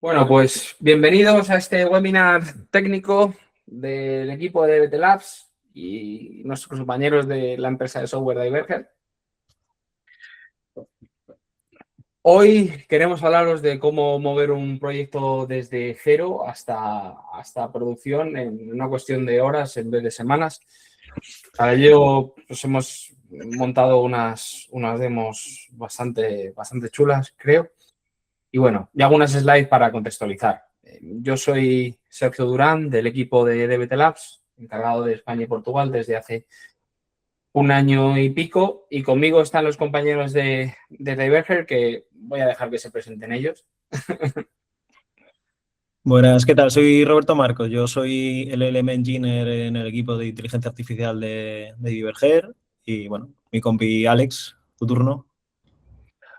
Bueno, pues bienvenidos a este webinar técnico del equipo de DBT Labs y nuestros compañeros de la empresa de software Diverger. Hoy queremos hablaros de cómo mover un proyecto desde cero hasta producción en una cuestión de horas en vez de semanas. Para ello, pues hemos montado unas demos bastante chulas, creo. Y bueno, y algunas slides para contextualizar. Yo soy Sergio Durán, del equipo de DBT Labs, encargado de España y Portugal desde hace un año y pico. Y conmigo están los compañeros de Diverger, que voy a dejar que se presenten ellos. Buenas, ¿qué tal? Soy Roberto Marcos. Yo soy el LLM Engineer en el equipo de inteligencia artificial de Diverger. Y bueno, mi compi Alex, tu turno.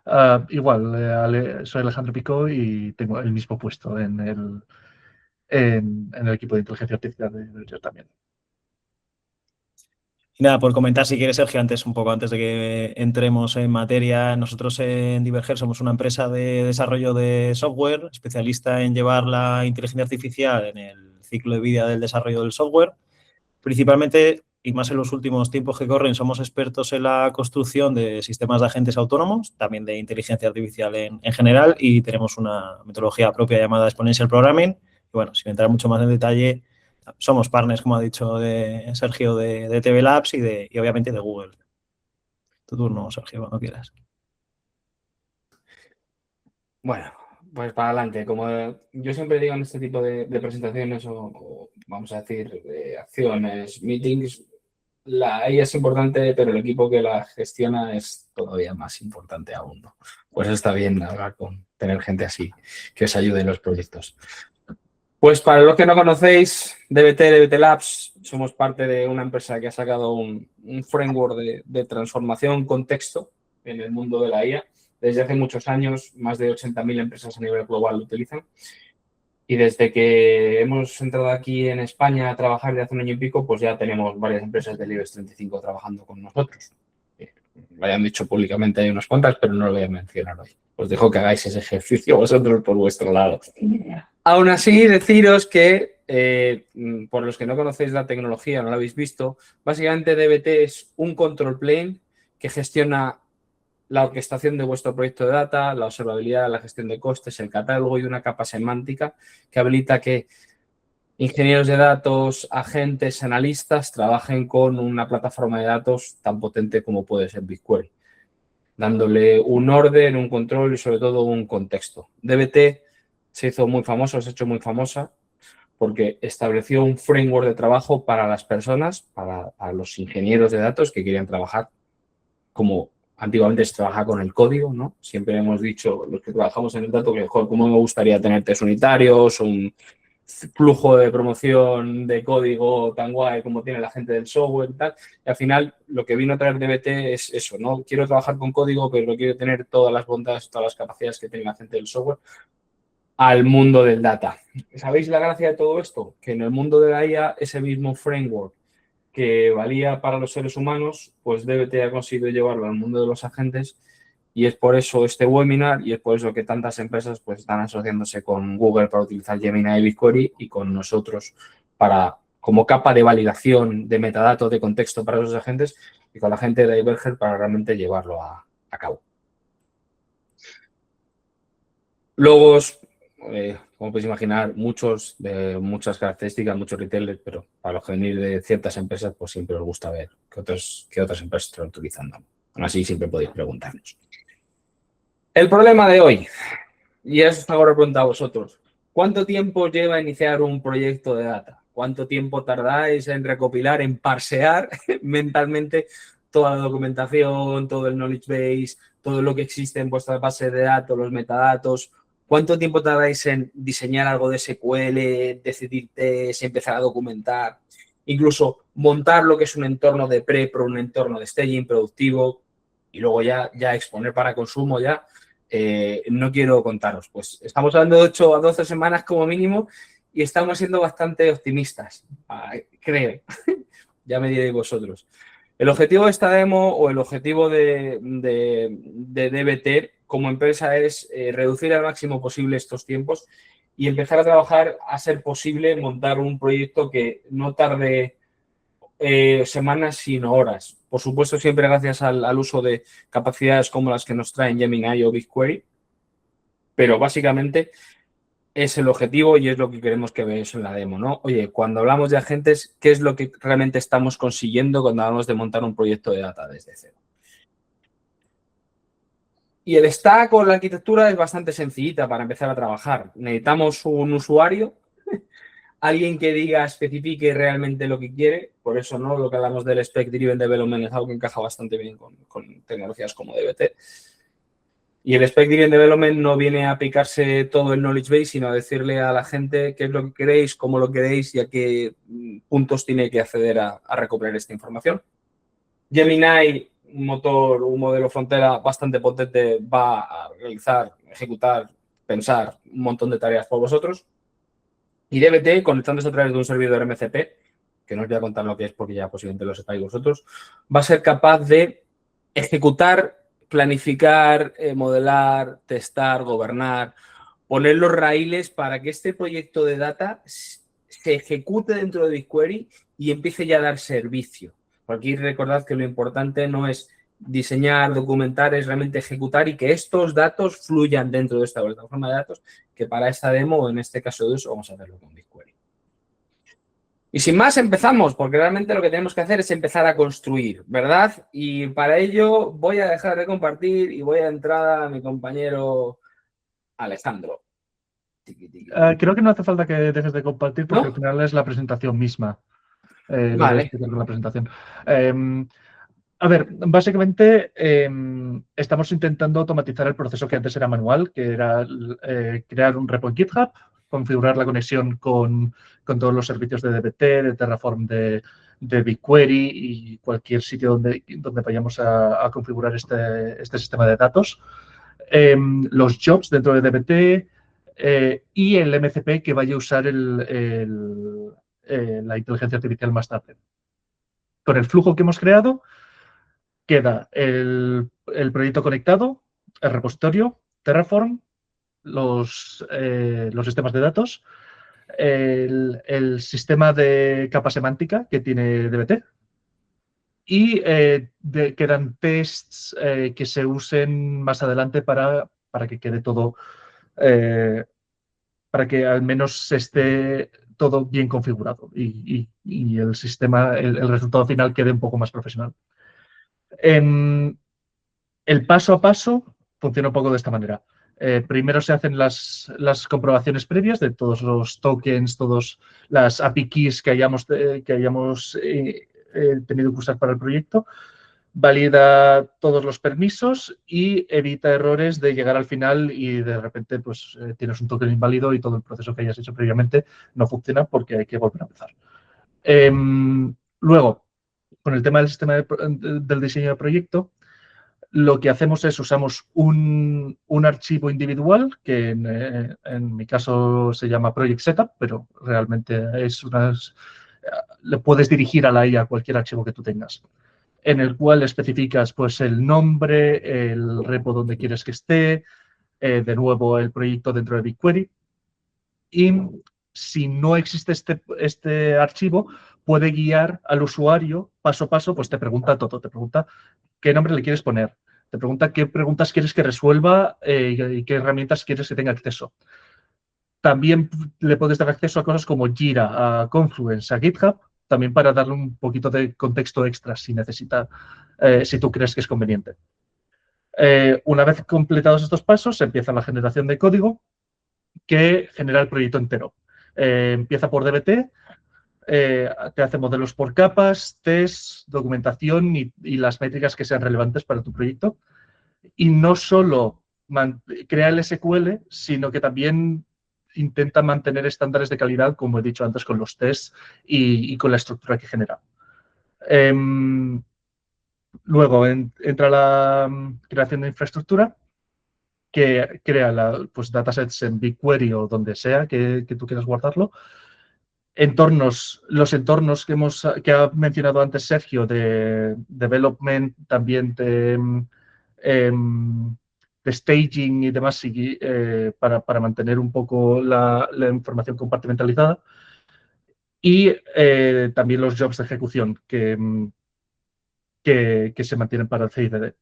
Soy Alejandro Picó y tengo el mismo puesto en el equipo de inteligencia artificial de Berger también. Y nada, por comentar si quieres, Sergio, un poco antes de que entremos en materia, nosotros en Diverger somos una empresa de desarrollo de software, especialista en llevar la inteligencia artificial en el ciclo de vida del desarrollo del software. Principalmente, y más en los últimos tiempos que corren, somos expertos en la construcción de sistemas de agentes autónomos, también de inteligencia artificial en general, y tenemos una metodología propia llamada Exponential Programming. Y bueno, sin entrar mucho más en detalle, somos partners, como ha dicho Sergio, de TV Labs y obviamente de Google. Tu turno, Sergio, cuando quieras. Bueno, pues para adelante. Como yo siempre digo en este tipo de presentaciones o vamos a decir, acciones, meetings, la IA es importante, pero el equipo que la gestiona es todavía más importante aún, ¿no? Pues está bien hablar tener gente así que os ayude en los proyectos. Pues para los que no conocéis, DBT Labs, somos parte de una empresa que ha sacado un framework de transformación con texto en el mundo de la IA. Desde hace muchos años, más de 80.000 empresas a nivel global lo utilizan. Y desde que hemos entrado aquí en España a trabajar de hace un año y pico, pues ya tenemos varias empresas del IBEX 35 trabajando con nosotros. Lo hayan dicho públicamente, hay unas cuantas, pero no lo voy a mencionar hoy. Os dejo que hagáis ese ejercicio vosotros por vuestro lado. Aún así, deciros que, por los que no conocéis la tecnología, no la habéis visto, básicamente DBT es un control plane que gestiona la orquestación de vuestro proyecto de data, la observabilidad, la gestión de costes, el catálogo y una capa semántica que habilita que ingenieros de datos, agentes, analistas trabajen con una plataforma de datos tan potente como puede ser BigQuery, dándole un orden, un control y sobre todo un contexto. DBT se hizo muy famoso, se ha hecho muy famosa porque estableció un framework de trabajo para las personas, para los ingenieros de datos que querían trabajar como antiguamente se trabaja con el código, ¿no? Siempre hemos dicho, los que trabajamos en el dato, que mejor, cómo me gustaría tener test unitarios, un flujo de promoción de código tan guay como tiene la gente del software y tal. Y al final, lo que vino a traer DBT es eso, ¿no? Quiero trabajar con código, pero quiero tener todas las bondades, todas las capacidades que tiene la gente del software al mundo del data. ¿Sabéis la gracia de todo esto? Que en el mundo de la IA, ese mismo framework que valía para los seres humanos, pues DBT ha conseguido llevarlo al mundo de los agentes y es por eso este webinar y es por eso que tantas empresas pues están asociándose con Google para utilizar Gemini y BigQuery y con nosotros para como capa de validación de metadatos de contexto para esos agentes y con la gente de Diverger para realmente llevarlo a cabo. Logos, como podéis imaginar, de muchas características, muchos retailers, pero para los que venir de ciertas empresas, pues siempre os gusta ver qué otras empresas están utilizando. Aún así, siempre podéis preguntarnos. El problema de hoy, y eso os hago la pregunta a vosotros, ¿cuánto tiempo lleva iniciar un proyecto de data? ¿Cuánto tiempo tardáis en recopilar, en parsear mentalmente toda la documentación, todo el knowledge base, todo lo que existe en vuestra base de datos, los metadatos? ¿Cuánto tiempo tardáis en diseñar algo de SQL, decidirte si empezar a documentar, incluso montar lo que es un entorno de pre-pro, un entorno de staging productivo y luego ya exponer para consumo ya? No quiero contaros. Pues estamos hablando de 8 a 12 semanas como mínimo y estamos siendo bastante optimistas, creo. Ya me diréis vosotros. El objetivo de esta demo o el objetivo de DBT como empresa es reducir al máximo posible estos tiempos y empezar a trabajar a ser posible montar un proyecto que no tarde semanas, sino horas. Por supuesto, siempre gracias al uso de capacidades como las que nos traen Gemini o BigQuery, pero básicamente es el objetivo y es lo que queremos que veáis en la demo, ¿no? Oye, cuando hablamos de agentes, ¿qué es lo que realmente estamos consiguiendo cuando hablamos de montar un proyecto de data desde cero? Y el stack o la arquitectura es bastante sencillita para empezar a trabajar. Necesitamos un usuario, alguien que diga, especifique realmente lo que quiere. Por eso, ¿no? Lo que hablamos del Spec Driven Development es algo que encaja bastante bien con tecnologías como DBT. Y el Spec Driven Development no viene a aplicarse todo el knowledge base, sino a decirle a la gente qué es lo que queréis, cómo lo queréis y a qué puntos tiene que acceder a recuperar esta información. Gemini, un modelo frontera bastante potente, va a realizar, ejecutar, pensar un montón de tareas por vosotros. Y DBT, conectándose a través de un servidor MCP, que no os voy a contar lo que es porque ya posiblemente lo sepáis vosotros, va a ser capaz de ejecutar, planificar, modelar, testar, gobernar, poner los raíles para que este proyecto de data se ejecute dentro de BigQuery y empiece ya a dar servicio. Porque recordad que lo importante no es diseñar, documentar, es realmente ejecutar y que estos datos fluyan dentro de esta plataforma de datos, que para esta demo, en este caso de uso, vamos a hacerlo con BigQuery. Y sin más, empezamos, porque realmente lo que tenemos que hacer es empezar a construir, ¿verdad? Y para ello voy a dejar de compartir y voy a entrar a mi compañero Alejandro. Creo que no hace falta que dejes de compartir porque ¿No? al final es la presentación misma. Lo Vale. voy a explicar con la presentación. A ver, básicamente estamos intentando automatizar el proceso que antes era manual, que era crear un repo en GitHub, configurar la conexión con todos los servicios de DBT, de Terraform, de BigQuery y cualquier sitio donde vayamos a configurar este sistema de datos. Los jobs dentro de DBT y el MCP que vaya a usar la inteligencia artificial más tarde. Con el flujo que hemos creado, queda el proyecto conectado, el repositorio, Terraform, los sistemas de datos, el sistema de capa semántica que tiene DBT y quedan tests que se usen más adelante para que quede todo, para que al menos esté todo bien configurado y el sistema, el resultado final quede un poco más profesional. El paso a paso funciona un poco de esta manera. Primero se hacen las comprobaciones previas de todos los tokens, todas las API keys que hayamos tenido que usar para el proyecto. Valida todos los permisos y evita errores de llegar al final y de repente pues tienes un token inválido y todo el proceso que hayas hecho previamente no funciona porque hay que volver a empezar. Luego, con el tema del sistema del diseño de proyecto, lo que hacemos es usamos un archivo individual que en mi caso se llama Project Setup, pero realmente le puedes dirigir a la IA cualquier archivo que tú tengas, en el cual especificas pues el nombre, el repo donde quieres que esté, de nuevo el proyecto dentro de BigQuery. Y si no existe este archivo, puede guiar al usuario paso a paso, pues te pregunta todo, te pregunta qué nombre le quieres poner, te pregunta qué preguntas quieres que resuelva y qué herramientas quieres que tenga acceso. También le puedes dar acceso a cosas como Jira, a Confluence, a GitHub, también para darle un poquito de contexto extra si necesita, si tú crees que es conveniente. Una vez completados estos pasos, empieza la generación de código que genera el proyecto entero. Empieza por DBT, te hace modelos por capas, tests, documentación y las métricas que sean relevantes para tu proyecto. Y no solo crea el SQL, sino que también intenta mantener estándares de calidad, como he dicho antes, con los tests y con la estructura que genera. Luego entra la creación de infraestructura, que crea pues, datasets en BigQuery o donde sea que tú quieras guardarlo. Los entornos que ha mencionado antes Sergio de development, también de staging y demás para mantener un poco la información compartimentalizada. Y también los jobs de ejecución que se mantienen para el CICD.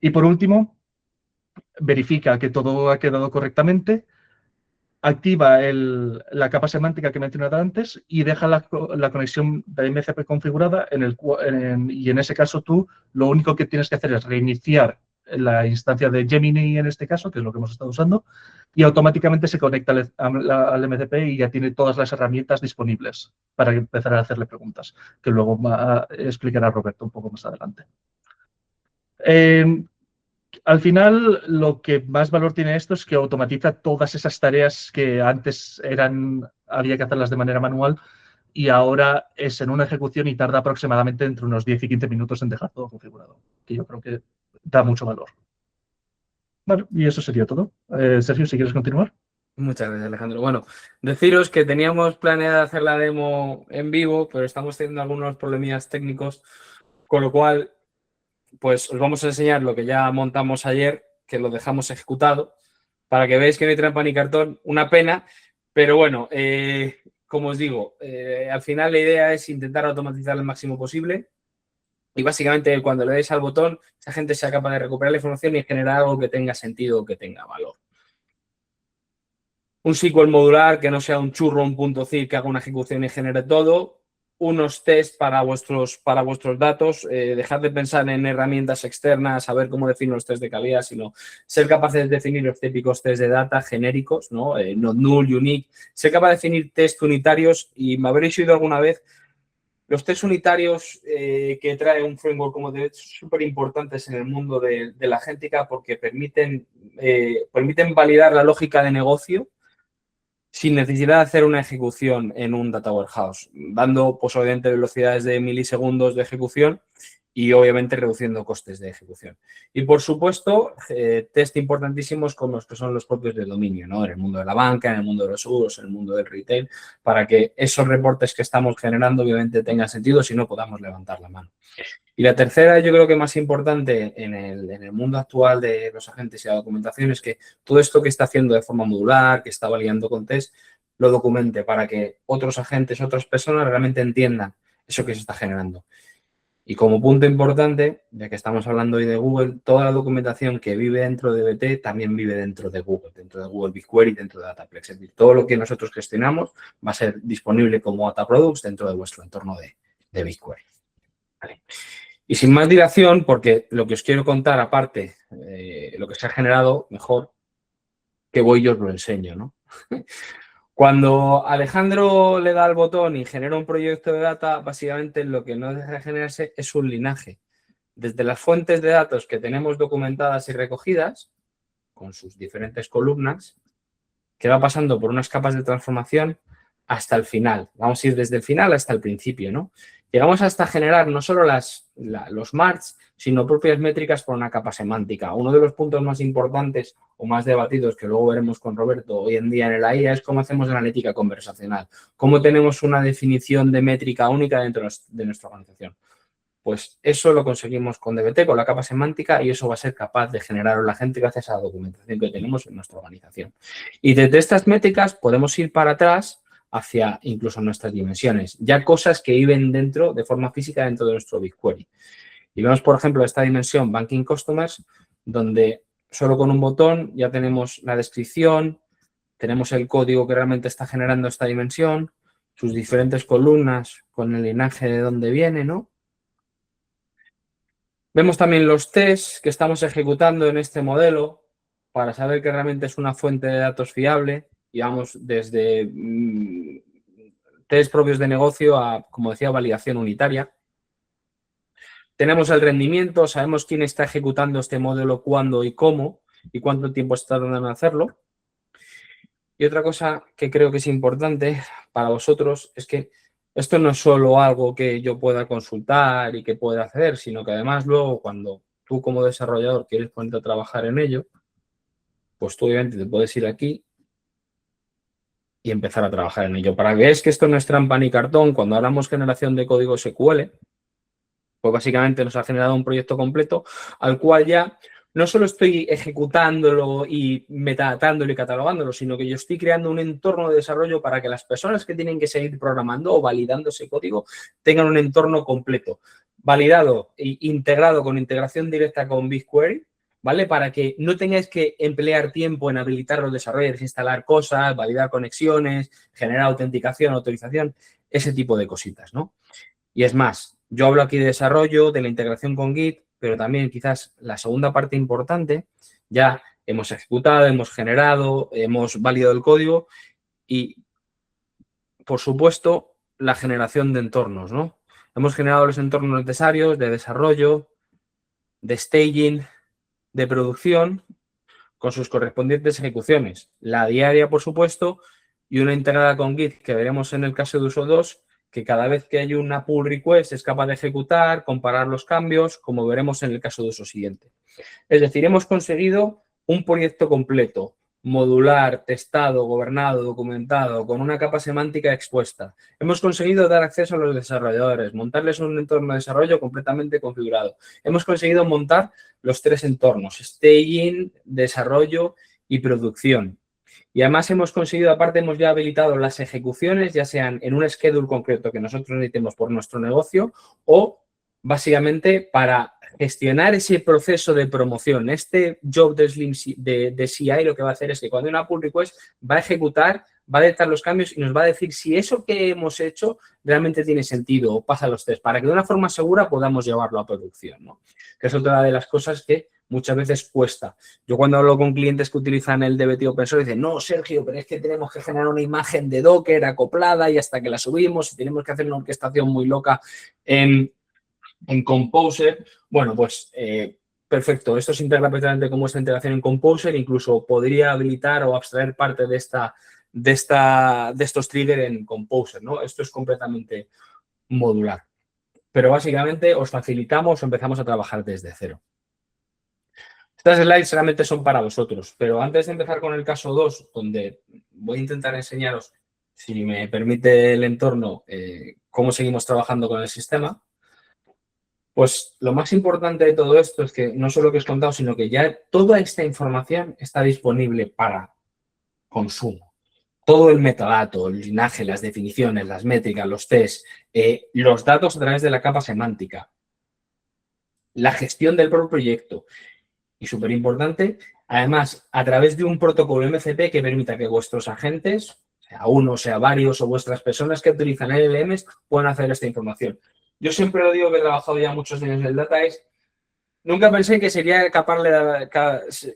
Y por último, verifica que todo ha quedado correctamente, activa la capa semántica que he mencionado antes y deja la conexión de MCP configurada y en ese caso tú lo único que tienes que hacer es reiniciar la instancia de Gemini en este caso, que es lo que hemos estado usando, y automáticamente se conecta al MCP y ya tiene todas las herramientas disponibles para empezar a hacerle preguntas, que luego explicará Roberto un poco más adelante. Al final, lo que más valor tiene esto es que automatiza todas esas tareas que antes había que hacerlas de manera manual y ahora es en una ejecución y tarda aproximadamente entre unos 10 y 15 minutos en dejar todo configurado, que yo creo que da mucho valor. Vale, y eso sería todo. Sergio, si quieres continuar. Muchas gracias, Alejandro. Bueno, deciros que teníamos planeado hacer la demo en vivo, pero estamos teniendo algunos problemillas técnicos, con lo cual, pues os vamos a enseñar lo que ya montamos ayer, que lo dejamos ejecutado, para que veáis que no hay trampa ni cartón. Una pena, pero bueno, como os digo, al final la idea es intentar automatizar el máximo posible y básicamente cuando le deis al botón, esa gente sea capaz de recuperar la información y generar algo que tenga sentido o que tenga valor. Un SQL modular que no sea un churro, un .zip que haga una ejecución y genere todo. Unos test para vuestros datos. Dejad de pensar en herramientas externas, saber cómo definir los test de calidad, sino ser capaces de definir los típicos test de data genéricos, ¿no? Not null, unique. Ser capaz de definir test unitarios. Y me habréis oído alguna vez, los test unitarios que trae un framework como DevET son súper importantes en el mundo de la agéntica porque permiten validar la lógica de negocio sin necesidad de hacer una ejecución en un data warehouse, dando pues obviamente velocidades de milisegundos de ejecución y obviamente reduciendo costes de ejecución. Y por supuesto, test importantísimos como los que son los propios del dominio, ¿no? En el mundo de la banca, en el mundo de los seguros, en el mundo del retail, para que esos reportes que estamos generando obviamente tengan sentido, si no podamos levantar la mano. Y la tercera, yo creo que más importante en el mundo actual de los agentes y la documentación es que todo esto que está haciendo de forma modular, que está validando con test, lo documente para que otros agentes, otras personas realmente entiendan eso que se está generando. Y como punto importante, ya que estamos hablando hoy de Google, toda la documentación que vive dentro de DBT también vive dentro de Google BigQuery, dentro de Dataplex. Es decir, todo lo que nosotros gestionamos va a ser disponible como Data Products dentro de vuestro entorno de BigQuery. Vale. Y sin más dilación, porque lo que os quiero contar, aparte, lo que se ha generado, mejor que voy yo os lo enseño, ¿no? Cuando Alejandro le da al botón y genera un proyecto de data, básicamente lo que no deja de generarse es un linaje. Desde las fuentes de datos que tenemos documentadas y recogidas, con sus diferentes columnas, que va pasando por unas capas de transformación hasta el final. Vamos a ir desde el final hasta el principio, ¿no? Llegamos hasta generar no solo los marks, sino propias métricas por una capa semántica. Uno de los puntos más importantes o más debatidos que luego veremos con Roberto hoy en día en el IA es cómo hacemos analítica conversacional. Cómo tenemos una definición de métrica única dentro de nuestra organización. Pues eso lo conseguimos con DBT, con la capa semántica, y eso va a ser capaz de generar la gente gracias a la documentación que tenemos en nuestra organización. Y desde estas métricas podemos ir para atrás hacia incluso nuestras dimensiones, ya cosas que viven dentro, de forma física, dentro de nuestro BigQuery. Y vemos, por ejemplo, esta dimensión Banking Customers, donde solo con un botón ya tenemos la descripción, tenemos el código que realmente está generando esta dimensión, sus diferentes columnas con el linaje de dónde viene, ¿no? Vemos también los tests que estamos ejecutando en este modelo para saber que realmente es una fuente de datos fiable. Y vamos desde test propios de negocio a, como decía, validación unitaria. Tenemos el rendimiento, sabemos quién está ejecutando este modelo, cuándo y cómo, y cuánto tiempo está tardando en hacerlo. Y otra cosa que creo que es importante para vosotros es que esto no es solo algo que yo pueda consultar y que pueda hacer, sino que además luego cuando tú como desarrollador quieres ponerte a trabajar en ello, pues tú obviamente te puedes ir aquí y empezar a trabajar en ello. Para que veáis que esto no es trampa ni cartón, cuando hablamos generación de código SQL, Pues básicamente nos ha generado un proyecto completo al cual ya no solo estoy ejecutándolo y metadatándolo y catalogándolo, sino que yo estoy creando un entorno de desarrollo para que las personas que tienen que seguir programando o validando ese código tengan un entorno completo, validado e integrado con integración directa con BigQuery, ¿vale? Para que no tengáis que emplear tiempo en habilitar los desarrolladores, instalar cosas, validar conexiones, generar autenticación, autorización, ese tipo de cositas, ¿no? Y es más, yo hablo aquí de desarrollo, de la integración con Git, pero también quizás la segunda parte importante, ya hemos ejecutado, hemos generado, hemos validado el código y, por supuesto, la generación de entornos, ¿no? Hemos generado los entornos necesarios de desarrollo, de staging, de producción, con sus correspondientes ejecuciones. La diaria, por supuesto, y una integrada con Git, que veremos en el caso de uso 2, que cada vez que hay una pull request es capaz de ejecutar, comparar los cambios, como veremos en el caso de uso siguiente. Es decir, hemos conseguido un proyecto completo, modular, testado, gobernado, documentado, con una capa semántica expuesta. Hemos conseguido dar acceso a los desarrolladores, montarles un entorno de desarrollo completamente configurado. Hemos conseguido montar los 3 entornos, staging, desarrollo y producción. Y además hemos conseguido, aparte hemos ya habilitado las ejecuciones, ya sean en un schedule concreto que nosotros necesitemos por nuestro negocio o básicamente para gestionar ese proceso de promoción. Este job de CI lo que va a hacer es que cuando hay una pull request va a ejecutar, va a detectar los cambios y nos va a decir si eso que hemos hecho realmente tiene sentido o pasa los test, para que de una forma segura podamos llevarlo a producción, ¿no? Que es otra de las cosas que muchas veces cuesta. Yo cuando hablo con clientes que utilizan el DBT Open Source dicen, no, Sergio, pero es que tenemos que generar una imagen de Docker acoplada y hasta que la subimos y tenemos que hacer una orquestación muy loca en Composer. Bueno, pues perfecto. Esto se integra perfectamente con vuestra integración en Composer. Incluso podría habilitar o abstraer parte de estos triggers en Composer, ¿no? Esto es completamente modular. Pero básicamente os facilitamos o empezamos a trabajar desde cero. Estas slides realmente son para vosotros, pero antes de empezar con el caso 2, donde voy a intentar enseñaros, si me permite el entorno, cómo seguimos trabajando con el sistema, pues lo más importante de todo esto es que no solo que os he contado, sino que ya toda esta información está disponible para consumo. Todo el metadato, el linaje, las definiciones, las métricas, los tests, los datos a través de la capa semántica, la gestión del propio proyecto. Y súper importante, además, a través de un protocolo MCP que permita que vuestros agentes, sea uno, sea varios, o vuestras personas que utilizan LLMs, puedan hacer esta información. Yo siempre lo digo que he trabajado ya muchos años en el data, nunca pensé que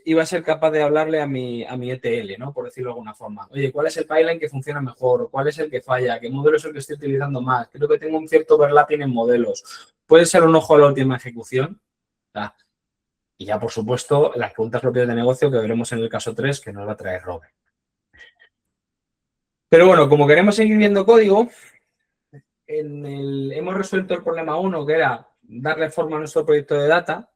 iba a ser capaz de hablarle a mi ETL, ¿no? Por decirlo de alguna forma. Oye, ¿cuál es el pipeline que funciona mejor? ¿Cuál es el que falla? ¿Qué modelo es el que estoy utilizando más? Creo que tengo un cierto overlapping en modelos. ¿Puede ser un ojo a la última ejecución? Y ya, por supuesto, las preguntas propias de negocio que veremos en el caso 3, que nos va a traer Robert. Pero bueno, como queremos seguir viendo código, hemos resuelto el problema 1, que era darle forma a nuestro proyecto de data.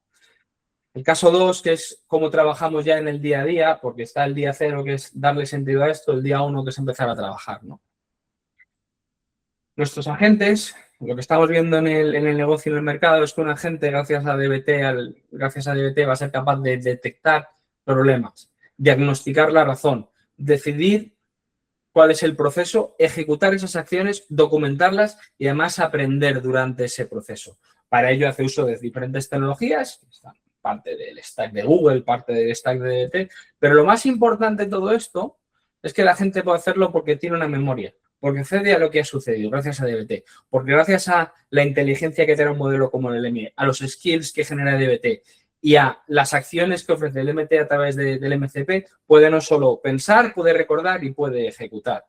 El caso 2, que es cómo trabajamos ya en el día a día, porque está el día 0, que es darle sentido a esto, el día 1, que es empezar a trabajar, ¿no? Nuestros agentes, lo que estamos viendo en el negocio y en el mercado es que un agente, gracias a DBT, va a ser capaz de detectar problemas, diagnosticar la razón, decidir cuál es el proceso, ejecutar esas acciones, documentarlas y además aprender durante ese proceso. Para ello hace uso de diferentes tecnologías, parte del stack de Google, parte del stack de DBT, pero lo más importante de todo esto es que la gente puede hacerlo porque tiene una memoria. Porque accede a lo que ha sucedido gracias a DBT, porque gracias a la inteligencia que tiene un modelo como el LM, a los skills que genera DBT y a las acciones que ofrece el MT a través del MCP, puede no solo pensar, puede recordar y puede ejecutar.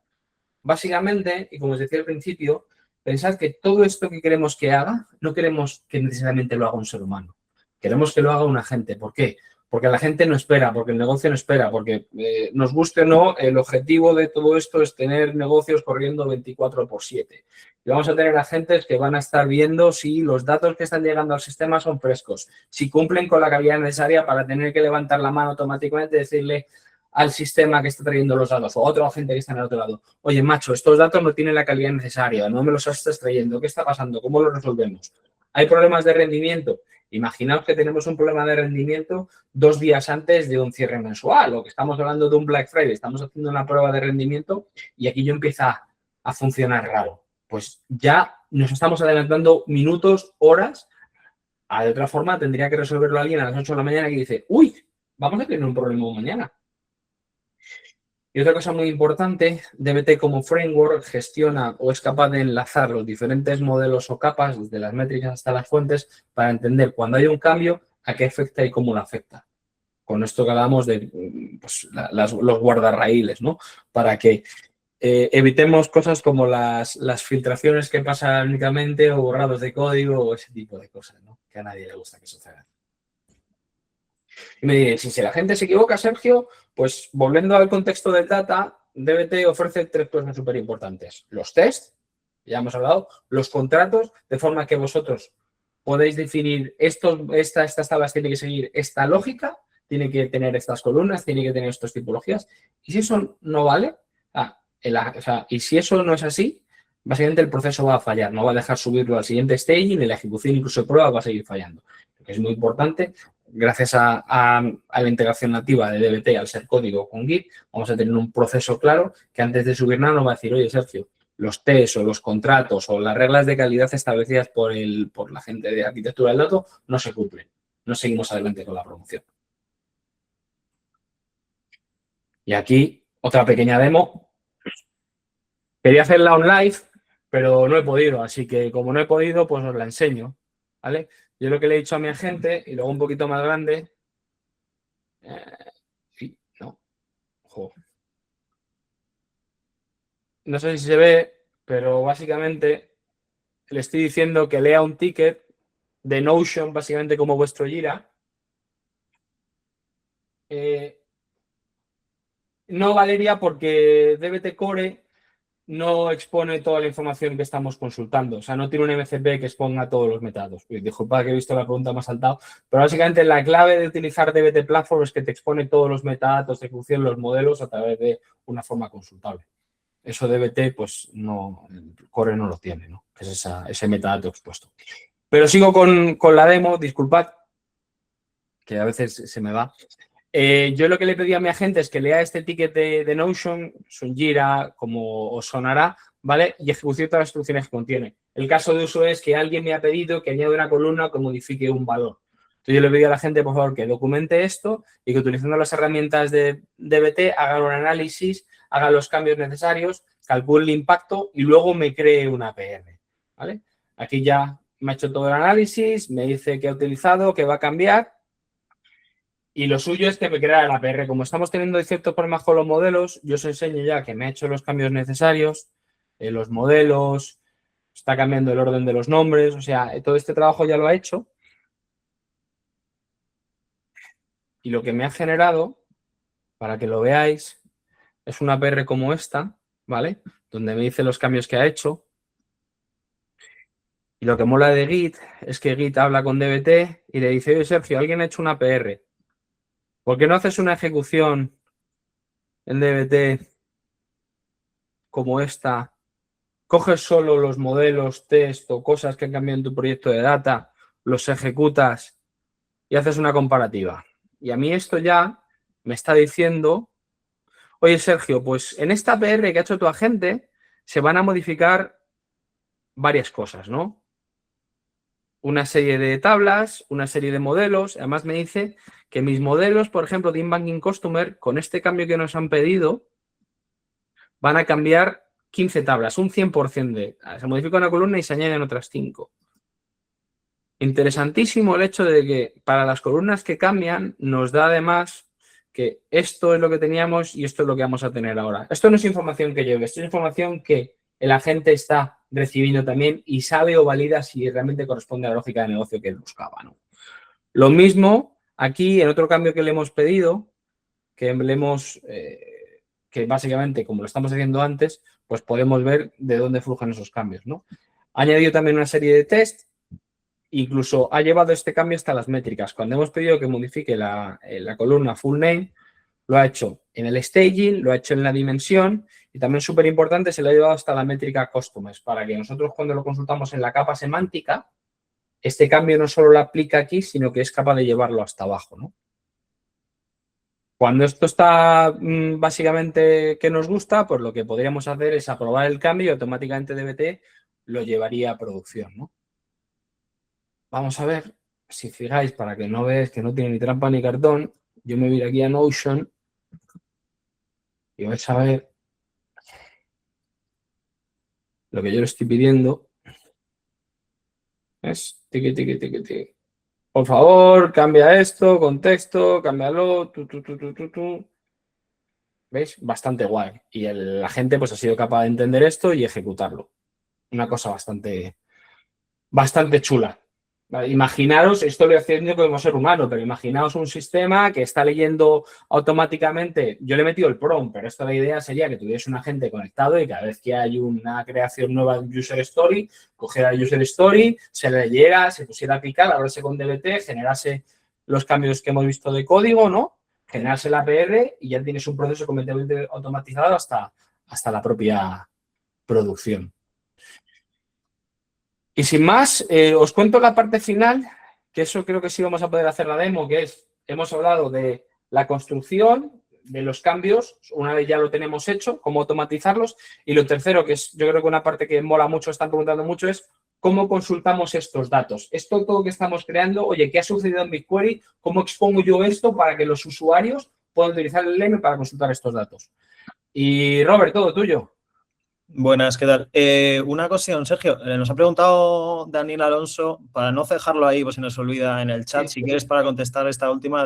Básicamente, y como os decía al principio, pensad que todo esto que queremos que haga, no queremos que necesariamente lo haga un ser humano. Queremos que lo haga un agente. ¿Por qué? Porque la gente no espera, porque el negocio no espera, porque nos guste o no, el objetivo de todo esto es tener negocios corriendo 24/7. Y vamos a tener agentes que van a estar viendo si los datos que están llegando al sistema son frescos, si cumplen con la calidad necesaria para tener que levantar la mano automáticamente y decirle al sistema que está trayendo los datos o a otro agente que está en el otro lado, oye, macho, estos datos no tienen la calidad necesaria, no me los estás trayendo, ¿qué está pasando? ¿Cómo lo resolvemos? ¿Hay problemas de rendimiento? Imaginaos que tenemos un problema de rendimiento 2 días antes de un cierre mensual o que estamos hablando de un Black Friday, estamos haciendo una prueba de rendimiento y aquí yo empieza a funcionar raro. Pues ya nos estamos adelantando minutos, horas. De otra forma, tendría que resolverlo alguien a las 8 de la mañana que dice, uy, vamos a tener un problema mañana. Y otra cosa muy importante, DBT como framework gestiona o es capaz de enlazar los diferentes modelos o capas, desde las métricas hasta las fuentes, para entender cuando hay un cambio, a qué afecta y cómo lo afecta. Con esto que hablamos de pues, los guardarraíles, ¿no? Para que evitemos cosas como las filtraciones que pasan únicamente o borrados de código o ese tipo de cosas, ¿no? Que a nadie le gusta que suceda. Y me diréis, si la gente se equivoca, Sergio, pues volviendo al contexto del data, DBT ofrece 3 cosas súper importantes. Los tests, ya hemos hablado, los contratos, de forma que vosotros podéis definir estas tablas tienen que seguir esta lógica, tiene que tener estas columnas, tiene que tener estas tipologías. Y si eso no vale, y si eso no es así, básicamente el proceso va a fallar, no va a dejar subirlo al siguiente staging y la ejecución incluso de prueba va a seguir fallando. Lo que es muy importante, gracias a la integración nativa de DBT al ser código con Git, vamos a tener un proceso claro que antes de subir nada nos va a decir, oye, Sergio, los tests o los contratos o las reglas de calidad establecidas por la gente de arquitectura del dato no se cumplen. No seguimos adelante con la promoción. Y aquí otra pequeña demo. Quería hacerla on live, pero no he podido. Así que como no he podido, pues os la enseño. ¿Vale? Yo lo que le he dicho a mi agente, y luego un poquito más grande. Sí, no. Ojo. No sé si se ve, pero básicamente le estoy diciendo que lea un ticket de Notion, básicamente como vuestro Jira. No valería porque DBT Core no expone toda la información que estamos consultando. O sea, no tiene un MCP que exponga todos los metadatos. Disculpa que he visto la pregunta más saltado, pero básicamente la clave de utilizar DBT Platform es que te expone todos los metadatos de ejecución, los modelos, a través de una forma consultable. Eso DBT, pues no, el Core no lo tiene, ¿no? Es ese metadato expuesto. Pero sigo con la demo, disculpad, que a veces se me va. Yo lo que le pedí a mi agente es que lea este ticket de Notion, es un Jira, como os sonará, ¿vale? Y ejecute todas las instrucciones que contiene. El caso de uso es que alguien me ha pedido que añade una columna o que modifique un valor. Entonces yo le pedí a la gente, por favor, que documente esto y que utilizando las herramientas de DBT haga un análisis, haga los cambios necesarios, calcule el impacto y luego me cree una APR, ¿vale? Aquí ya me ha hecho todo el análisis, me dice qué ha utilizado, qué va a cambiar. Y lo suyo es que me crea el APR. Como estamos teniendo ciertos problemas con los modelos, yo os enseño ya que me ha hecho los cambios necesarios, los modelos, está cambiando el orden de los nombres, o sea, todo este trabajo ya lo ha hecho. Y lo que me ha generado, para que lo veáis, es una APR como esta, ¿vale? Donde me dice los cambios que ha hecho. Y lo que mola de Git es que Git habla con DBT y le dice, oye, Sergio, alguien ha hecho una APR. ¿Por qué no haces una ejecución en DBT como esta? Coges solo los modelos, test o cosas que han cambiado en tu proyecto de data, los ejecutas y haces una comparativa. Y a mí esto ya me está diciendo, oye, Sergio, pues en esta APR que ha hecho tu agente se van a modificar varias cosas, ¿no? Una serie de tablas, una serie de modelos. Además me dice que mis modelos, por ejemplo, de In-Banking Customer, con este cambio que nos han pedido, van a cambiar 15 tablas, un 100%. Se modifica una columna y se añaden otras 5. Interesantísimo el hecho de que para las columnas que cambian nos da además que esto es lo que teníamos y esto es lo que vamos a tener ahora. Esto no es información que lleve, esto es información que el agente está recibiendo también y sabe o valida si realmente corresponde a la lógica de negocio que él buscaba, ¿no? Lo mismo aquí en otro cambio que le hemos pedido, que básicamente, como lo estamos haciendo antes, pues podemos ver de dónde flujan esos cambios, ¿no? Ha añadido también una serie de tests, incluso ha llevado este cambio hasta las métricas. Cuando hemos pedido que modifique la columna full name, lo ha hecho en el staging, lo ha hecho en la dimensión y también súper importante, se lo ha llevado hasta la métrica customers para que nosotros cuando lo consultamos en la capa semántica, este cambio no solo lo aplica aquí, sino que es capaz de llevarlo hasta abajo, ¿no? Cuando esto está básicamente que nos gusta, pues lo que podríamos hacer es aprobar el cambio y automáticamente DBT lo llevaría a producción, ¿no? Vamos a ver, si fijáis, para que no veáis que no tiene ni trampa ni cartón, yo me voy aquí a Notion y vais a ver lo que yo le estoy pidiendo. Es tiqui, tiqui, tiqui, tiqui. Por favor, cambia esto, contexto, cámbialo, tu. ¿Veis? Bastante guay. Y la gente pues ha sido capaz de entender esto y ejecutarlo. Una cosa bastante chula. Vale, imaginaros, esto lo estoy haciendo como ser humano, pero imaginaos un sistema que está leyendo automáticamente. Yo le he metido el prompt, pero esta la idea sería que tuviese un agente conectado y cada vez que hay una creación nueva de user story, cogiera el user story, se le leyera, se pusiera a picar, hablase con DBT, generase los cambios que hemos visto de código, ¿no? Generarse la APR y ya tienes un proceso completamente automatizado hasta la propia producción. Y sin más, os cuento la parte final, que eso creo que sí vamos a poder hacer la demo, que es, hemos hablado de la construcción, de los cambios, una vez ya lo tenemos hecho, cómo automatizarlos. Y lo tercero, que es yo creo que una parte que mola mucho, están preguntando mucho, es cómo consultamos estos datos. Esto todo que estamos creando, oye, ¿qué ha sucedido en BigQuery? ¿Cómo expongo yo esto para que los usuarios puedan utilizar el LM para consultar estos datos? Y Robert, todo tuyo. Buenas, ¿qué tal? Una cuestión, Sergio, nos ha preguntado Daniel Alonso, para no dejarlo ahí, pues si nos olvida en el chat, si quieres para contestar esta última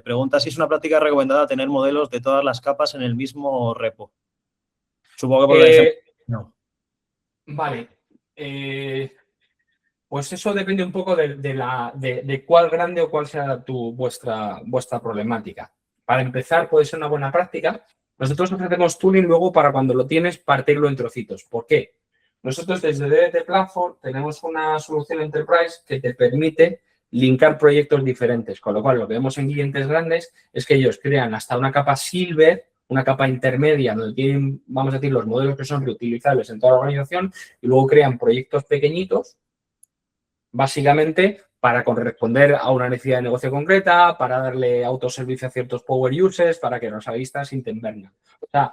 pregunta, si es una práctica recomendada tener modelos de todas las capas en el mismo repo. Supongo que por el ejemplo, no. Vale. Pues eso depende un poco de cuál grande o cuál sea vuestra problemática. Para empezar, puede ser una buena práctica. Nosotros ofrecemos tooling luego para cuando lo tienes, partirlo en trocitos. ¿Por qué? Nosotros desde DBT Platform tenemos una solución Enterprise que te permite linkar proyectos diferentes. Con lo cual, lo que vemos en clientes grandes es que ellos crean hasta una capa Silver, una capa intermedia donde tienen, vamos a decir, los modelos que son reutilizables en toda la organización y luego crean proyectos pequeñitos básicamente para responder a una necesidad de negocio concreta, para darle autoservicio a ciertos power users, para que los analistas intervengan. O sea,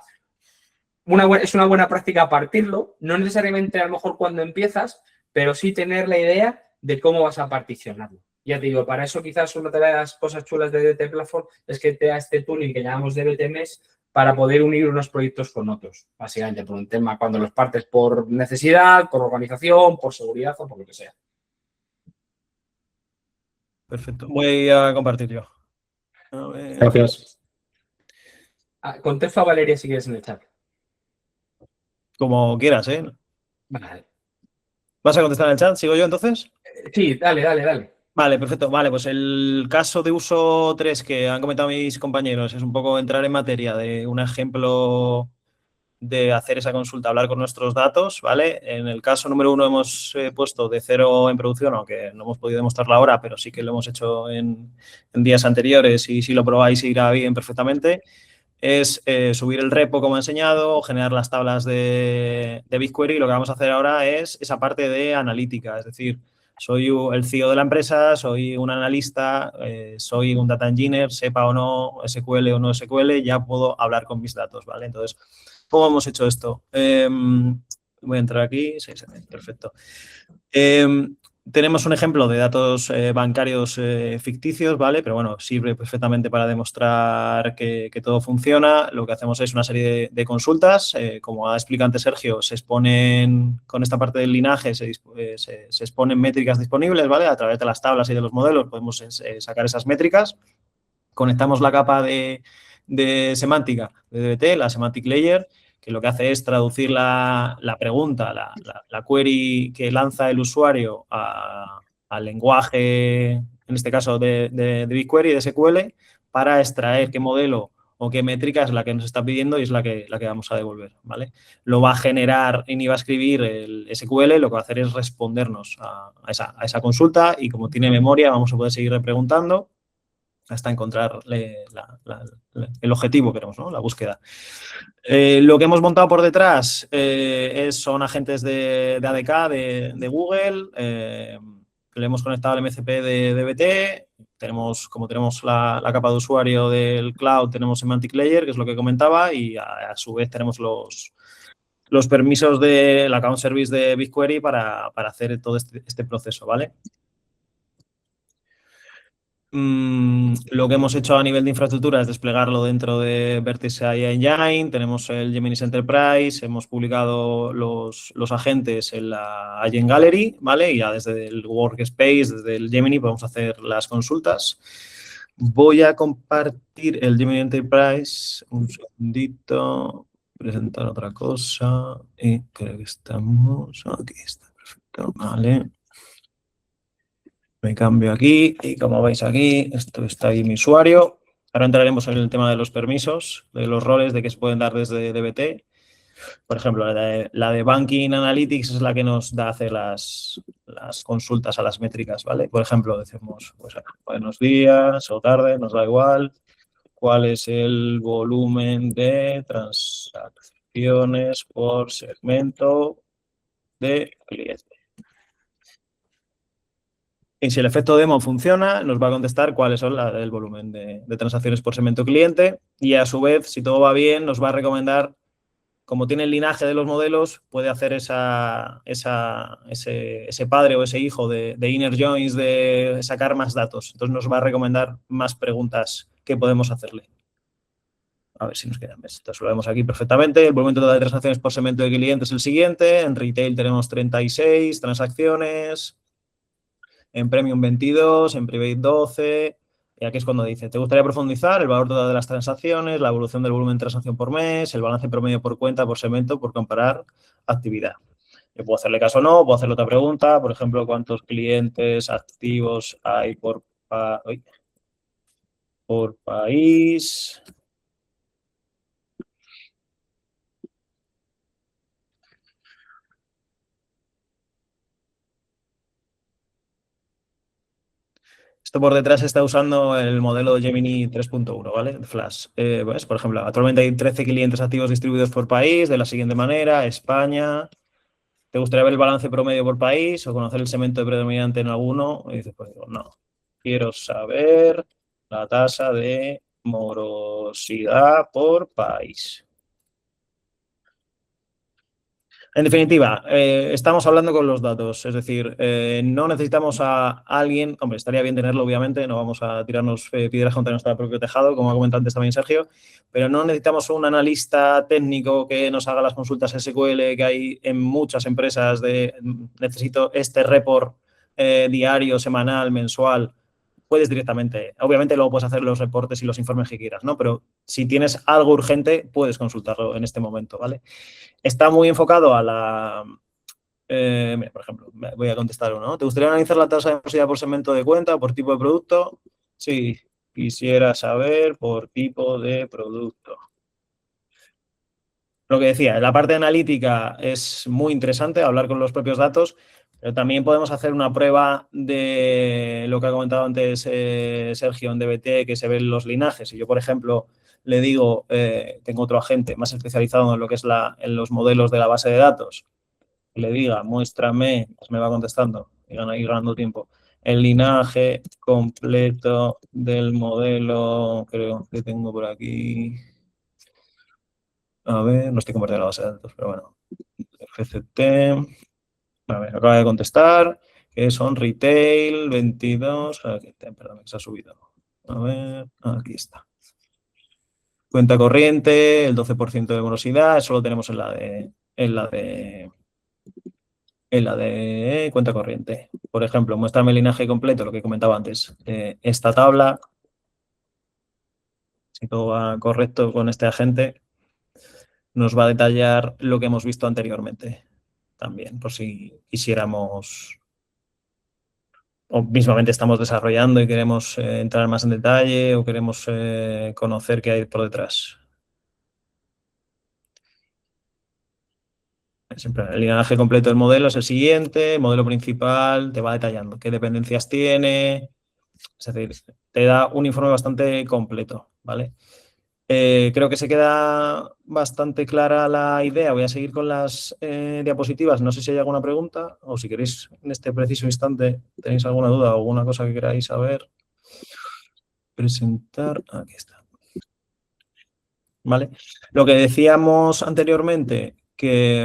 es una buena práctica partirlo, no necesariamente a lo mejor cuando empiezas, pero sí tener la idea de cómo vas a particionarlo. Ya te digo, para eso quizás una de las cosas chulas de DBT Platform es que te da este tooling que llamamos DBT Mesh para poder unir unos proyectos con otros, básicamente por un tema cuando los partes por necesidad, por organización, por seguridad o por lo que sea. Perfecto. Voy a compartir yo. A ver. Gracias. Contesto a Valeria si quieres en el chat. Como quieras, ¿eh? Vale. ¿Vas a contestar en el chat? ¿Sigo yo entonces? Sí, dale. Vale, perfecto. Vale, pues el caso de uso 3 que han comentado mis compañeros es un poco entrar en materia de un ejemplo de hacer esa consulta, hablar con nuestros datos, ¿vale? En el caso número 1 hemos puesto de 0 en producción, aunque no hemos podido demostrarlo ahora, pero sí que lo hemos hecho en días anteriores y si lo probáis irá bien perfectamente. Es subir el repo como he enseñado, generar las tablas de BigQuery y lo que vamos a hacer ahora es esa parte de analítica, es decir, soy el CEO de la empresa, soy un analista, soy un data engineer, sepa o no SQL o no SQL, ya puedo hablar con mis datos, ¿vale? Entonces, ¿cómo hemos hecho esto? Voy a entrar aquí, sí, perfecto. Tenemos un ejemplo de datos bancarios ficticios, ¿vale? Pero bueno, sirve perfectamente para demostrar que todo funciona. Lo que hacemos es una serie de consultas. Como ha explicado antes Sergio, se exponen, con esta parte del linaje, se exponen métricas disponibles, ¿vale? A través de las tablas y de los modelos podemos sacar esas métricas. Conectamos la capa de semántica de DBT, la semantic layer, que lo que hace es traducir la pregunta, la query que lanza el usuario al lenguaje, en este caso de BigQuery, de SQL, para extraer qué modelo o qué métrica es la que nos está pidiendo y es la que vamos a devolver, ¿vale? Lo va a generar y va a escribir el SQL, lo que va a hacer es respondernos a esa consulta y como tiene memoria vamos a poder seguir repreguntando hasta encontrar el objetivo que queremos, ¿no? La búsqueda. Lo que hemos montado por detrás son agentes de ADK, de Google, le hemos conectado al MCP de DBT, como tenemos la capa de usuario del cloud, tenemos Semantic Layer, que es lo que comentaba, y a su vez tenemos los permisos del account service de BigQuery para hacer todo este proceso, ¿vale? Lo que hemos hecho a nivel de infraestructura es desplegarlo dentro de Vertex AI Engine. Tenemos el Gemini Enterprise, hemos publicado los agentes en la Agent Gallery, ¿vale? Y ya desde el Workspace, desde el Gemini, podemos hacer las consultas. Voy a compartir el Gemini Enterprise. Un segundito. Presentar otra cosa. Y creo que estamos... Aquí está, perfecto. Vale. Me cambio aquí y como veis aquí, esto está ahí mi usuario. Ahora entraremos en el tema de los permisos, de los roles de que se pueden dar desde DBT. Por ejemplo, la de Banking Analytics es la que nos da hacer las consultas a las métricas, ¿vale? Por ejemplo, decimos, pues, buenos días o tardes, nos da igual. ¿Cuál es el volumen de transacciones por segmento de cliente? Y si el efecto demo funciona, nos va a contestar cuáles son el volumen de transacciones por segmento cliente y a su vez, si todo va bien, nos va a recomendar, como tiene el linaje de los modelos, puede hacer ese padre o ese hijo de inner joins, de sacar más datos. Entonces nos va a recomendar más preguntas que podemos hacerle. A ver si nos quedan. Entonces lo vemos aquí perfectamente. El volumen total de transacciones por segmento de cliente es el siguiente. En retail tenemos 36 transacciones. En Premium 22, en Private 12, y aquí es cuando dice, ¿te gustaría profundizar el valor total de las transacciones, la evolución del volumen de transacción por mes, el balance promedio por cuenta, por segmento, por comparar actividad? Yo puedo hacerle caso o no, puedo hacerle otra pregunta, por ejemplo, ¿cuántos clientes activos hay por país? Esto por detrás está usando el modelo Gemini 3.1, ¿vale? Flash. Pues, por ejemplo, actualmente hay 13 clientes activos distribuidos por país de la siguiente manera. España. ¿Te gustaría ver el balance promedio por país o conocer el segmento predominante en alguno? Y dices, pues digo, no. Quiero saber la tasa de morosidad por país. En definitiva, estamos hablando con los datos, es decir, no necesitamos a alguien, hombre, estaría bien tenerlo, obviamente, no vamos a tirarnos piedras contra nuestro propio tejado, como ha comentado antes también Sergio, pero no necesitamos un analista técnico que nos haga las consultas SQL que hay en muchas empresas necesito este report diario, semanal, mensual. Puedes directamente, obviamente luego puedes hacer los reportes y los informes que quieras, ¿no? Pero si tienes algo urgente, puedes consultarlo en este momento, ¿vale? Está muy enfocado a la... mira, por ejemplo, voy a contestar uno, ¿no? ¿Te gustaría analizar la tasa de morosidad por segmento de cuenta, por tipo de producto? Sí, quisiera saber por tipo de producto. Lo que decía, la parte analítica es muy interesante, hablar con los propios datos, pero también podemos hacer una prueba de lo que ha comentado antes Sergio en DBT, que se ven los linajes. Si yo, por ejemplo, le digo, tengo otro agente más especializado en lo que es en los modelos de la base de datos, le diga, muéstrame, pues me va contestando, y van a ir ganando tiempo, el linaje completo del modelo, creo que tengo por aquí. A ver, no estoy compartiendo la base de datos, pero bueno. FCT. A ver, acaba de contestar. Que son retail 22. Aquí, perdón, que se ha subido. A ver, aquí está. Cuenta corriente, el 12% de morosidad. Eso lo tenemos en la de cuenta corriente. Por ejemplo, muéstrame el linaje completo, lo que comentaba antes. Esta tabla, si todo va correcto con este agente, nos va a detallar lo que hemos visto anteriormente también, por si quisiéramos o mismamente estamos desarrollando y queremos entrar más en detalle o queremos conocer qué hay por detrás. Siempre el linaje completo del modelo es el siguiente, el modelo principal te va detallando qué dependencias tiene, es decir, te da un informe bastante completo, ¿vale? Creo que se queda bastante clara la idea. Voy a seguir con las diapositivas. No sé si hay alguna pregunta o si queréis en este preciso instante tenéis alguna duda o alguna cosa que queráis saber. Presentar. Aquí está. ¿Vale? Lo que decíamos anteriormente, que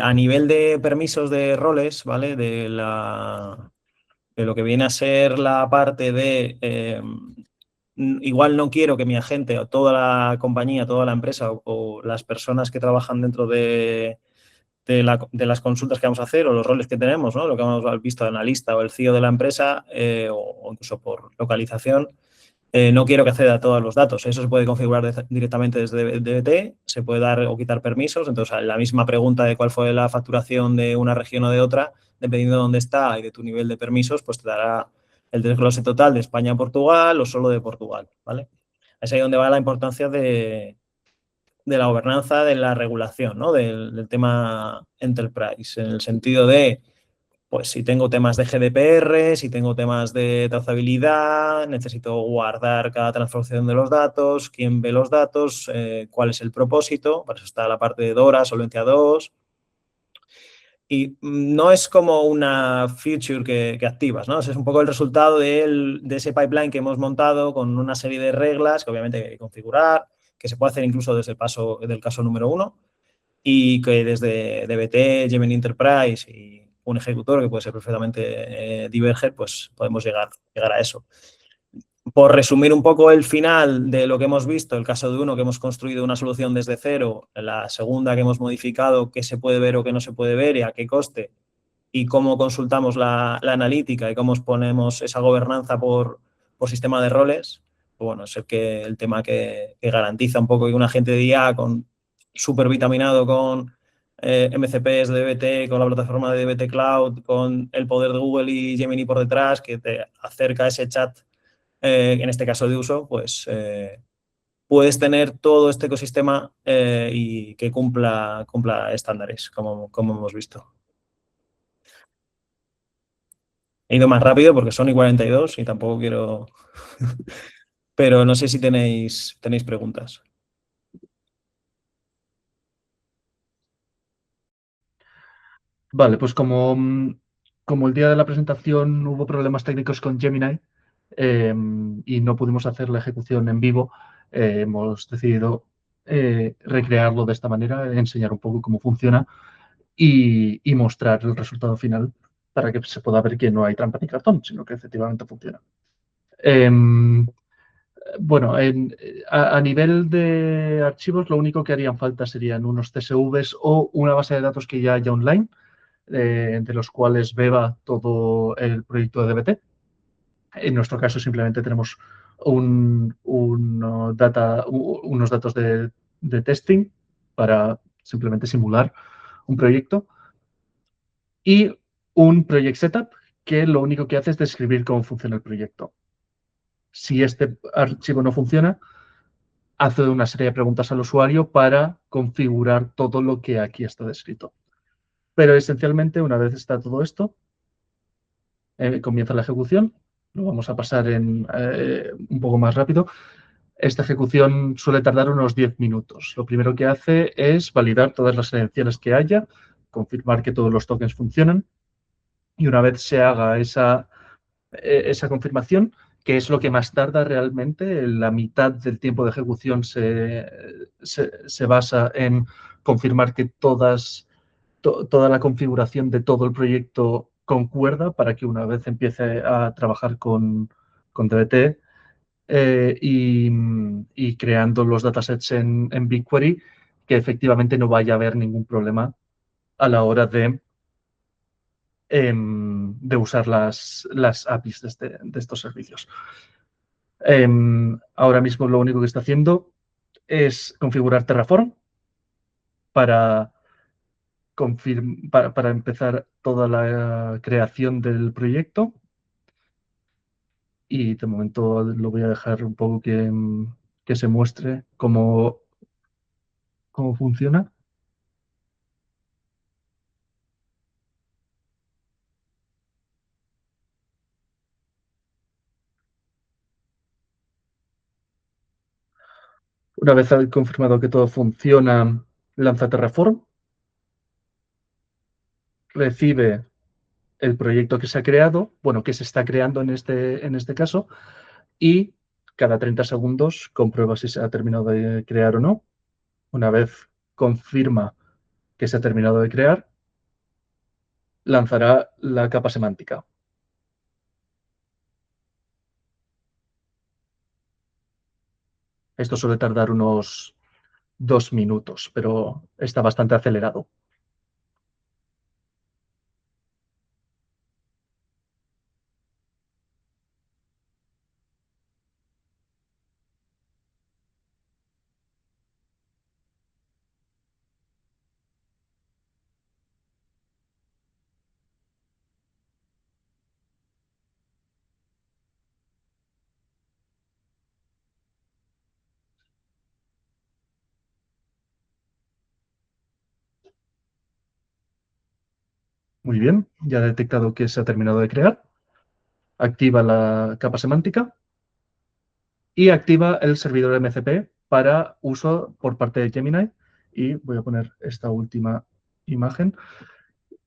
a nivel de permisos de roles, ¿vale? De lo que viene a ser la parte de igual no quiero que mi agente o toda la compañía, toda la empresa o las personas que trabajan dentro de las consultas que vamos a hacer o los roles que tenemos, ¿no? Lo que hemos visto de analista o el CEO de la empresa o incluso por localización, no quiero que acceda a todos los datos. Eso se puede configurar directamente desde DBT, se puede dar o quitar permisos. Entonces, la misma pregunta de cuál fue la facturación de una región o de otra, dependiendo de dónde está y de tu nivel de permisos, pues te dará el desglose total de España a Portugal o solo de Portugal, ¿vale? Es ahí donde va la importancia de la gobernanza, de la regulación, ¿no? Del tema enterprise, en el sentido de pues si tengo temas de GDPR, si tengo temas de trazabilidad, necesito guardar cada transformación de los datos, quién ve los datos, cuál es el propósito, para eso está la parte de DORA, Solvencia 2. Y no es como una feature que activas, ¿no? Es un poco el resultado de ese pipeline que hemos montado con una serie de reglas que obviamente hay que configurar, que se puede hacer incluso desde el paso del caso número 1 y que desde DBT, Gemini Enterprise y un ejecutor que puede ser perfectamente Diverger, pues podemos llegar a eso. Por resumir un poco el final de lo que hemos visto, el caso de uno que hemos construido una solución desde cero, la segunda que hemos modificado, qué se puede ver o qué no se puede ver y a qué coste, y cómo consultamos la analítica y cómo ponemos esa gobernanza por sistema de roles, pues bueno, es el tema que garantiza un poco que un agente de IA súper vitaminado con MCPs de DBT, con la plataforma de DBT Cloud, con el poder de Google y Gemini por detrás, que te acerca a ese chat, en este caso de uso, pues puedes tener todo este ecosistema y que cumpla estándares, como hemos visto. He ido más rápido porque son y 42 y tampoco quiero... Pero no sé si tenéis preguntas. Vale, pues como el día de la presentación hubo problemas técnicos con Gemini y no pudimos hacer la ejecución en vivo, hemos decidido recrearlo de esta manera, enseñar un poco cómo funciona y mostrar el resultado final para que se pueda ver que no hay trampa ni cartón, sino que efectivamente funciona. Bueno, a nivel de archivos, lo único que harían falta serían unos CSVs o una base de datos que ya haya online, de los cuales beba todo el proyecto de DBT. En nuestro caso, simplemente tenemos unos datos de testing para simplemente simular un proyecto y un project setup que lo único que hace es describir cómo funciona el proyecto. Si este archivo no funciona, hace una serie de preguntas al usuario para configurar todo lo que aquí está descrito. Pero esencialmente, una vez está todo esto, comienza la ejecución. Lo vamos a pasar un poco más rápido. Esta ejecución suele tardar unos 10 minutos. Lo primero que hace es validar todas las credenciales que haya, confirmar que todos los tokens funcionan. Y una vez se haga esa confirmación, que es lo que más tarda realmente, la mitad del tiempo de ejecución se basa en confirmar que toda la configuración de todo el proyecto concuerda para que una vez empiece a trabajar con DBT y creando los datasets en BigQuery, que efectivamente no vaya a haber ningún problema a la hora de usar las APIs de estos servicios. Ahora mismo lo único que está haciendo es configurar Terraform para, para empezar toda la creación del proyecto. Y de momento lo voy a dejar un poco que se muestre cómo funciona. Una vez confirmado que todo funciona, lanza Terraform, recibe el proyecto que se ha creado, bueno, que se está creando en este caso, y cada 30 segundos comprueba si se ha terminado de crear o no. Una vez confirma que se ha terminado de crear, lanzará la capa semántica. Esto suele tardar unos 2 minutos, pero está bastante acelerado. Muy bien, ya ha detectado que se ha terminado de crear. Activa la capa semántica y activa el servidor MCP para uso por parte de Gemini. Y voy a poner esta última imagen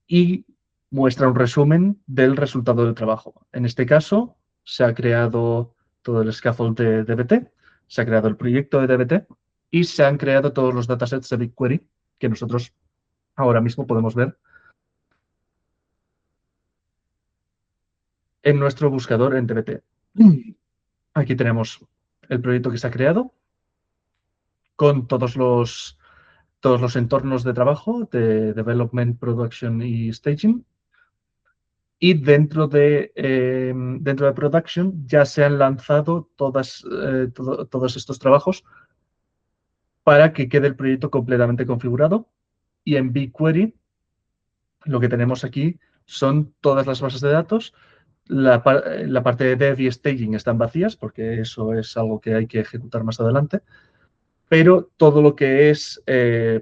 y muestra un resumen del resultado del trabajo. En este caso, se ha creado todo el scaffold de DBT, se ha creado el proyecto de DBT y se han creado todos los datasets de BigQuery que nosotros ahora mismo podemos ver en nuestro buscador en DBT. Aquí tenemos el proyecto que se ha creado con todos los entornos de trabajo de Development, Production y Staging. Y dentro de Production ya se han lanzado todos estos trabajos para que quede el proyecto completamente configurado. Y en BigQuery lo que tenemos aquí son todas las bases de datos. La parte de Dev y Staging están vacías porque eso es algo que hay que ejecutar más adelante. Pero todo lo que es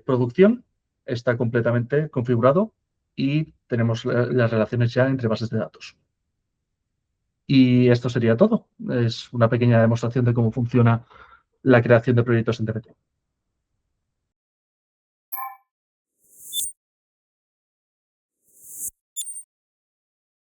producción está completamente configurado y tenemos las relaciones ya entre bases de datos. Y esto sería todo. Es una pequeña demostración de cómo funciona la creación de proyectos en DBT.